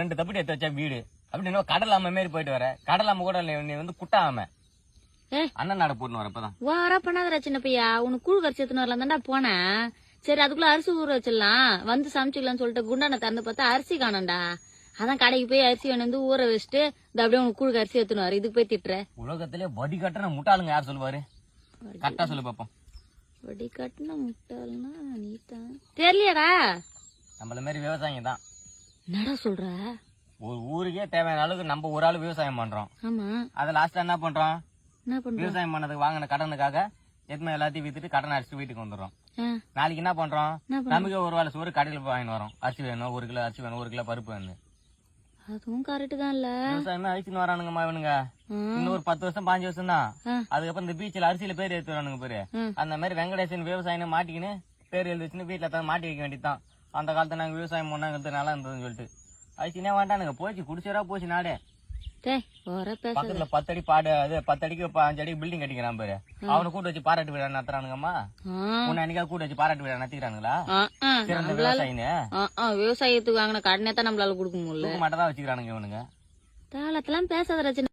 2 தப்பிட்டு எடுத்து வச்சா வீடு அப்படின்னு கடல் அம்மா மாரி போயிட்டு வர. கடல் அம்மா கூட நீ குட்டா ஆம அண்ணன் நாட போட்டு வர. இப்பதான் வாரா பண்ணாதடா சின்ன பையா, உனக்கு கூழ் கரைச்சி எடுத்துன்னு வரலாம் தான்டா போனேன். சரி அதுக்குள்ள அரிசி ஊற வச்சிடலாம், வந்து சமைச்சிக்கலாம்னு சொல்லிட்டு குண்டான திறந்து பார்த்தா அரிசி காணோம்டா. அதான் கடைக்கு போய் அரிசி வந்து ஊற வச்சுட்டு அப்படியே உனக்கு கூழ் கரிசி எடுத்துன்னு வர. இதுக்கு போய் திட்டுற? உலகத்திலே வடி கட்டின முட்டாளுங்க யார் சொல்லுவாரு? கரெக்டா சொல்லு பாப்போம். வடி கட்டின முட்டாள்னா நீதான் தெரியலடா. நம்மள மாதிரி விவசாயம் தான். என்னடா சொல்ற? ஒரு ஊருக்கே தேவையான அளவுக்கு நம்ம ஒரு ஆளு விவசாயம் பண்றோம். ஆமா, அத லாஸ்டா என்ன பண்றோம்? விவசாயம் பண்ணதுக்கு வாங்கின கடனுக்காக எதுவுமே எல்லாத்தையும் வித்துட்டு கடன் அடிச்சுட்டு வீட்டுக்கு வந்துடுறோம். நாளைக்கு என்ன பண்றோம்? நமக்கு ஒரு வேலை சோறு கடையில போய் வாங்கிட்டு வரோம். அரிசி வேணும், 1 கிலோ அரிசி வேணும், 1 கிலோ பருப்பு வேணும். அதுவும் கரெக்ட் தான் இல்ல. விவசாயமே அழிச்சுன்னு வரானுங்கம்மா இவனுங்க. இன்னும் ஒரு 10 வருஷம் 5 வருஷம் தான். அதுக்கப்புறம் இந்த பீச்சில் அரிசியில பேர் எடுத்து வரானுங்க பேரு. அந்த மாதிரி வெங்கடேசன் விவசாயம் மாட்டிக்கின்னு பேர் எழுதி வச்சுன்னு வீட்டுல தான் மாட்டி வைக்க வேண்டியதான். அந்த காலத்துல நாங்க விவசாயம் பண்ணாங்கிறது நல்லா இருந்ததுன்னு சொல்லிட்டு அழிச்சுனே வேண்டானுங்க. போச்சு குடிச்சரா போச்சு நாடே. பக்கத்துல 10 அடி பாடு, அது 10 அடிக்கு 5 அடிக்கு பில்டிங் கட்டிக்கிறான் பேரு. அவனை கூட்டு வச்சு பாராட்டு விழா நடத்துறானுங்கம்மா. உன்னை அன்னைக்கா கூட்டு வச்சு பாராட்டு விழா நடத்திக்கிறானுங்களா? சிறந்த விவசாயின்னு விவசாயத்துக்கு வாங்கின கடனே தான் நம்மளால கொடுக்க முடியல. மட்டும் தான் வச்சுக்கிறானுங்க இவனுங்க. தாளத்தெல்லாம் பேசாத.